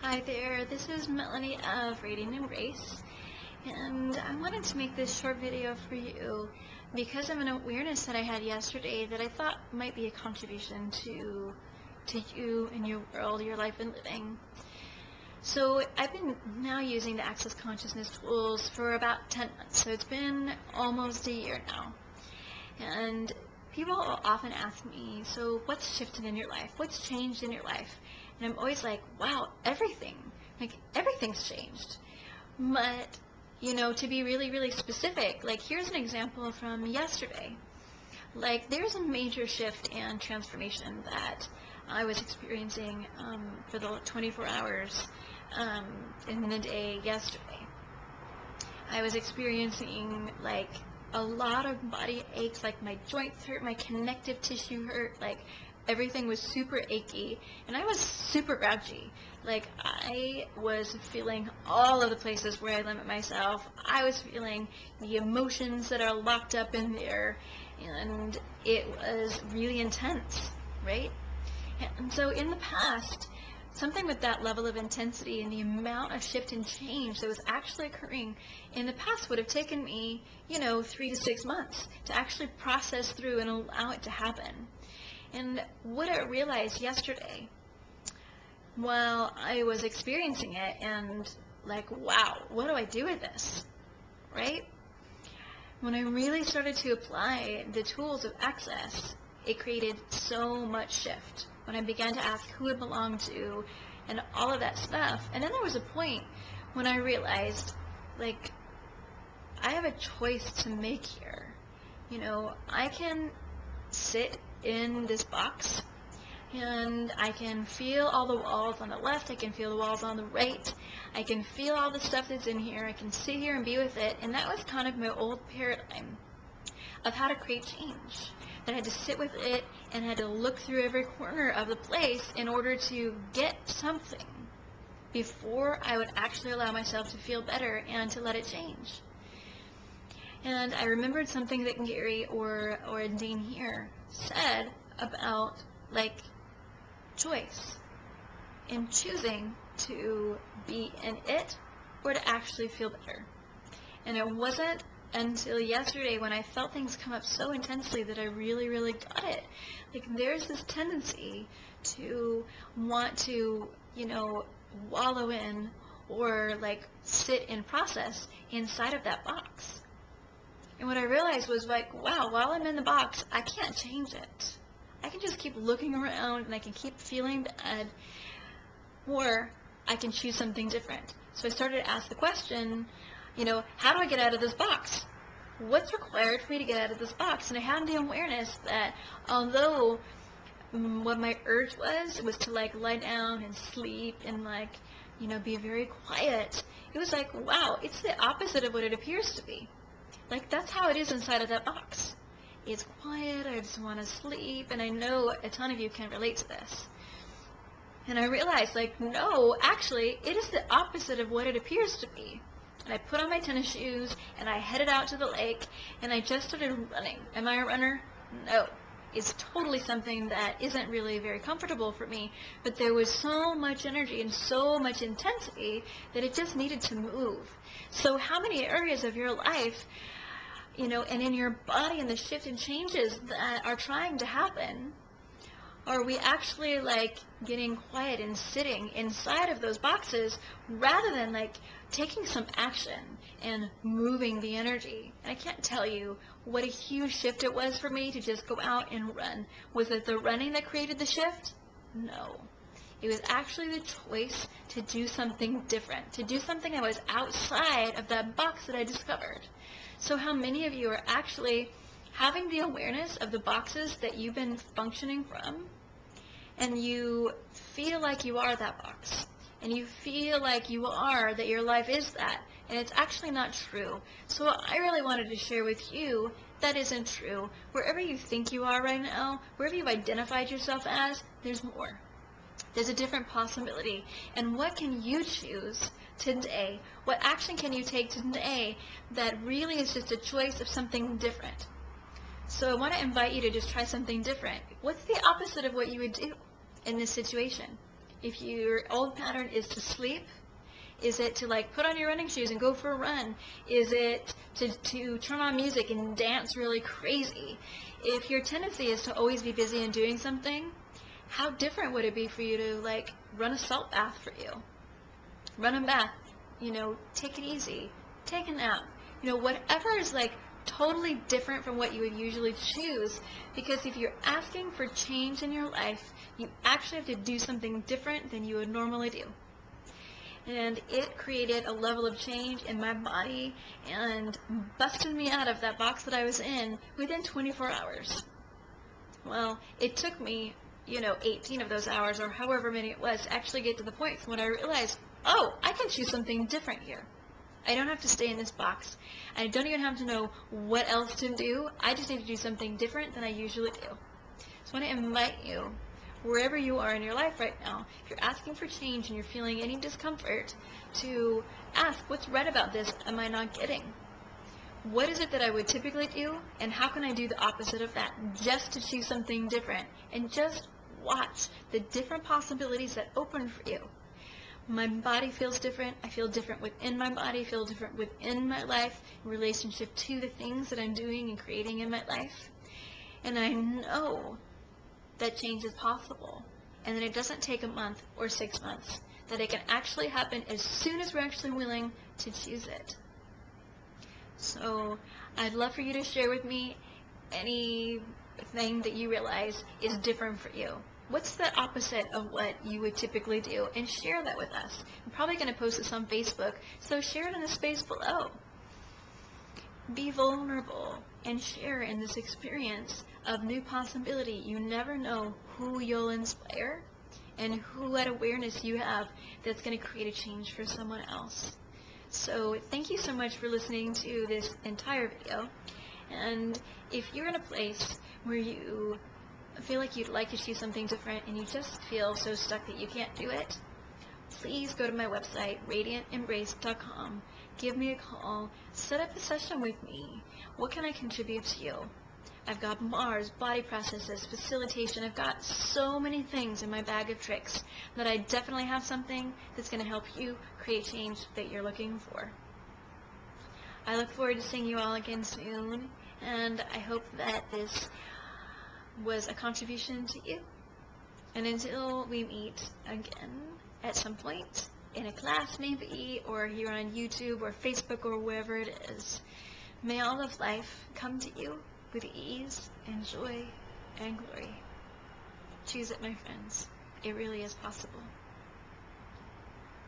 Hi there, this is Melanie of Rating and Grace, and I wanted to make this short video for you because of an awareness that I had yesterday that I thought might be a contribution to you and your world, your life and living. So I've been now using the Access Consciousness tools for about 10 months, so it's been almost a year now. And people often ask me, so what's shifted in your life? What's changed in your life? And I'm always like, wow, everything. Like, everything's changed. But, to be really, really specific, like, here's an example from yesterday. Like, there's a major shift and transformation that I was experiencing for the 24 hours in the day yesterday. I was experiencing, like, a lot of body aches, like my joints hurt, my connective tissue hurt, like everything was super achy, and I was super grouchy. Like, I was feeling all of the places where I limit myself. I was feeling the emotions that are locked up in there, and it was really intense, right? And so in the past, something with that level of intensity and the amount of shift and change that was actually occurring in the past would have taken me, 3 to 6 months to actually process through and allow it to happen. And what I realized yesterday while I was experiencing it, and like, wow, what do I do with this, right? When I really started to apply the tools of Access, it created so much shift. When I began to ask who it belonged to and all of that stuff. And then there was a point when I realized, like, I have a choice to make here. I can sit in this box and I can feel all the walls on the left, I can feel the walls on the right, I can feel all the stuff that's in here, I can sit here and be with it. And that was kind of my old paradigm of how to create change. That I had to sit with it and had to look through every corner of the place in order to get something before I would actually allow myself to feel better and to let it change. And I remembered something that Gary or Dean here said about, like, choice and choosing to be in it or to actually feel better. And it wasn't until yesterday when I felt things come up so intensely that I really, really got it. Like, there's this tendency to want to, wallow in or, like, sit and process inside of that box. And what I realized was, like, wow, while I'm in the box, I can't change it. I can just keep looking around and I can keep feeling bad, or I can choose something different. So I started to ask the question, how do I get out of this box? What's required for me to get out of this box? And I had the awareness that although what my urge was to, like, lie down and sleep and, like, be very quiet, it was like, wow, it's the opposite of what it appears to be. Like, that's how it is inside of that box. It's quiet, I just want to sleep, and I know a ton of you can relate to this. And I realized, like, no, actually, it is the opposite of what it appears to be. And I put on my tennis shoes, and I headed out to the lake, and I just started running. Am I a runner? No. It's totally something that isn't really very comfortable for me, but there was so much energy and so much intensity that it just needed to move. So how many areas of your life, and in your body and the shift and changes that are trying to happen, are we actually, like, getting quiet and sitting inside of those boxes rather than, like, taking some action and moving the energy? And I can't tell you what a huge shift it was for me to just go out and run. Was it the running that created the shift? No. It was actually the choice to do something different, to do something that was outside of that box that I discovered. So how many of you are actually having the awareness of the boxes that you've been functioning from, and you feel like you are that box, and you feel like you are, that your life is that, and it's actually not true? So I really wanted to share with you that isn't true. Wherever you think you are right now, wherever you've identified yourself as, there's more. There's a different possibility. And what can you choose today? What action can you take today that really is just a choice of something different? So I want to invite you to just try something different. What's the opposite of what you would do in this situation? If your old pattern is to sleep, is it to like put on your running shoes and go for a run? Is it to turn on music and dance really crazy? If your tendency is to always be busy and doing something, how different would it be for you to like run a salt bath for you? Run a bath, take it easy, take a nap, whatever is like totally different from what you would usually choose, because if you're asking for change in your life, you actually have to do something different than you would normally do. And it created a level of change in my body and busted me out of that box that I was in within 24 hours. Well, it took me, 18 of those hours or however many it was to actually get to the point when I realized, oh, I can choose something different here. I don't have to stay in this box. I don't even have to know what else to do. I just need to do something different than I usually do. So I want to invite you, wherever you are in your life right now, if you're asking for change and you're feeling any discomfort, to ask, what's right about this am I not getting? What is it that I would typically do, and how can I do the opposite of that, just to choose something different? And just watch the different possibilities that open for you. My body feels different. I feel different within my body, feel different within my life in relationship to the things that I'm doing and creating in my life. And I know that change is possible, and that it doesn't take a month or 6 months, that it can actually happen as soon as we're actually willing to choose it. So I'd love for you to share with me anything that you realize is different for you. What's the opposite of what you would typically do? And share that with us. I'm probably going to post this on Facebook, so share it in the space below. Be vulnerable and share in this experience of new possibility. You never know who you'll inspire and what awareness you have that's going to create a change for someone else. So thank you so much for listening to this entire video. And if you're in a place where you feel like you'd like to choose something different and you just feel so stuck that you can't do it, please go to my website, radiantembrace.com. Give me a call. Set up a session with me. What can I contribute to you? I've got Mars, body processes, facilitation. I've got so many things in my bag of tricks that I definitely have something that's going to help you create change that you're looking for. I look forward to seeing you all again soon, and I hope that this was a contribution to you. And until we meet again at some point, in a class maybe, or here on YouTube or Facebook or wherever it is, may all of life come to you with ease and joy and glory. Choose it, my friends. It really is possible.